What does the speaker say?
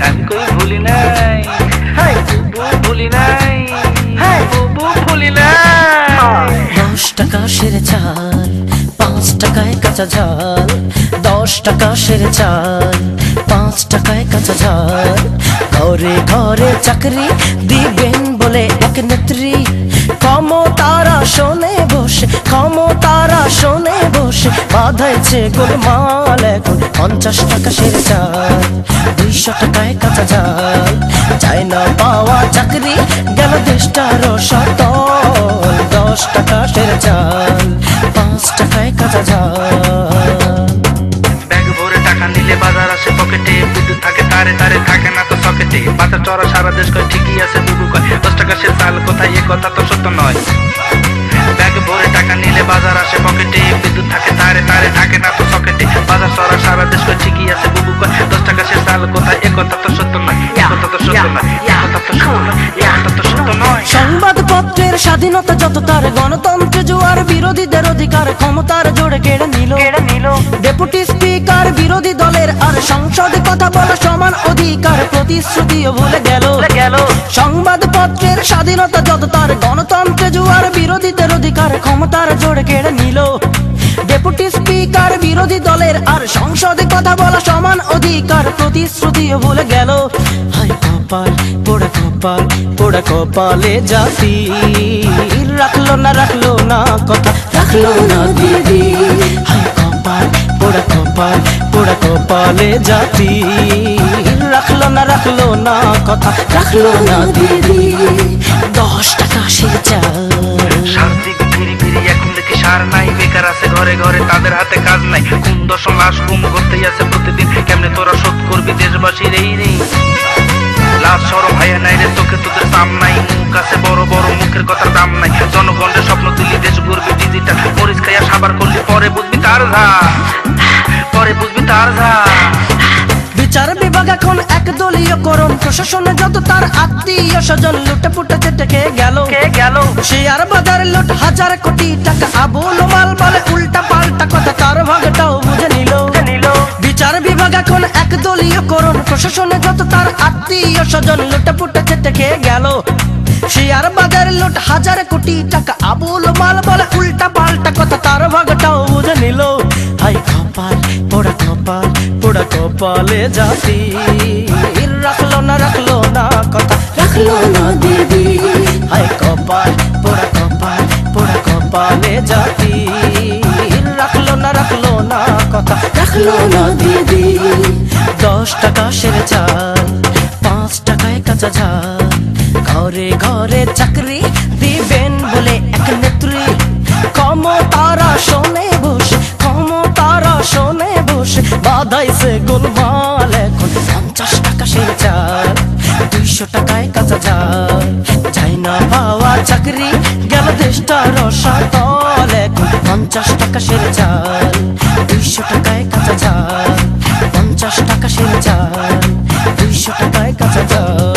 আমি কই ভুলি নাই, হাই বুবু ভুলি নাই, হাই বুবু ভুলি নাই। 10 টাকা সেরে চাল, 5 টাকায় কাঁচা ঝাল। 10 টাকা সেরে চাল, 5 টাকায় কাঁচা ঝাল। ঘরে ঘরে চাকরি দিবেন বলে এক নেত্রী, ক্ষমতার আসনে বসে, ক্ষমতার আসনে বসে বাঁধাইছে গোলমাল। এখন 50 টাকা সেরে চাল, 200 টাকায় কাঁচা ঝাল। চাই না পাওয়া চাকরি, গেল দেশটার রসাতল। 10 টাকা সেরে চাল, 5 টাকায় কাঁচা ঝাল। ব্যাগ ভরে টাকা নিলে বাজার আসে পকেটে, বিদ্যুৎ থাকে তারে তারে থাকে না তো সকেটে। বাজার চড়া সারা দেশ কয় ঠিকই আছে বুবু কয়, 10 টাকা সে চাল কোথায়, এ কথা তো সত্য নয়। ব্যাগ ভরে টাকা নিলে বাজার আসে পকেটে, বিদ্যুৎ থাকে তারে তারে থাকে না তো সকেটে। বাজার চড়া সারা দেশ কয় ঠিকই আছে বুবু কয়, 10 টাকা সে চাল কোথায়, এ কথা তো সত্য নয়, এ কথা তো সত্য নয়, এ কথা তো সত্য নয়, এ কথা তো সত্য নয়। সংবাদপত্রের স্বাধীনতা যত তার, গণতন্ত্র জোয়ার বিরোধীদের অধিকার ক্ষমতার জোরে কেড়ে নিল। ডেপুটি স্পিকার বিরোধী দলের আর সংসদে কথা বলা সমান অধিকার, প্রতিশ্রুতিও ভুলে গেল। সংবাদপত্রের স্বাধীনতা যত তার, গণতন্ত্র জোয়ার বিরোধীদের অধিকার ক্ষমতার জোরে কেড়ে নিল। ডেপুটি স্পিকার বিরোধী দলের আর সংসদে কথা বলা সমান অধিকার, প্রতিশ্রুতিও ভুলে গেল। হায় কপাল পোড়া কপাল, পোড়া কপালে জাতি, রাখলো না কথা, রাখলো না দিদি। হায় কপাল পোড়া কপাল, পোড়া কপালে জাতি, রাখলো না কথা, রাখলো না দিদি। 10 টাকা সেরে চাল, সার্দিক ফিরি ফিরি এখন দেখি সার নাই, বেকার আছে ঘরে ঘরে তাদের হাতে কাজ নাই। কোন দশম লাশ গুম করতেই আছে প্রতিদিন, কেমনে তোরা শোধ করবি দেশবাসীর এই ঋণ। লাশ সরম হাইয়া নাই রে, চোখে তোদের দাম নাই, মুখ আছে বড় বড় মুখের কথার দাম নাই। জনগণের স্বপ্ন তুলি দেশ গড়বি ডিজিটাল, মরিচ খাইয়া সাবার করলি পরে বুঝবি তার ঝাল, পরে বুঝবি তার ঝাল। বিচার বিভাগ এখন একদলীয় করণ, প্রশাসনে যত তার আত্মীয় স্বজন লুটে পুটে চেটে খেয়ে গেল। শেয়ার বাজার লুট হাজার কোটি টাকা, আবুল মাল বলে উল্টা পাল্টা কথা, তার ভাগটাও বুঝে নিল। বিচার বিভাগ এখন একদলীয় করণ, প্রশাসনে যত তার আত্মীয় স্বজন লুটে পুটে চেটে খেয়ে গেল। শেয়ার বাজার লুট হাজার কোটি টাকা, আবুল মাল বলে উল্টা পাল্টা কথা, তার ভাগটাও বুঝে নিল। হাই কপাল পোড়া কপাল, পোড়া কপালে জাতি, রাখলো না কথা, রাখলো না দিদি। হাই কপাল পোড়া কপাল, পোড়া কপালে জাতি, রাখলো না কথা, রাখলো না দিদি। 10 টাকা সেরে চাল, 5 টাকায় কাঁচা ঝাল। ঘরে ঘরে চাকরি দিবেন বলে এক নেত্রী, ক্ষমতার আসনে বসে, ক্ষমতার আসনে বসে বাঁধাইছে গোলমাল। এখন 50 টাকা সেরে চাল, 200 টাকায় কাঁচা ঝাল। চাই না পাওয়া চাকরি, গেল দেশটা রসাতল। এখন 50 টাকা সেরে চাল, 200 টাকায় কাঁচা ঝাল। 50 টাকা সেরে চাল, 200 টাকায় কাঁচা ঝাল।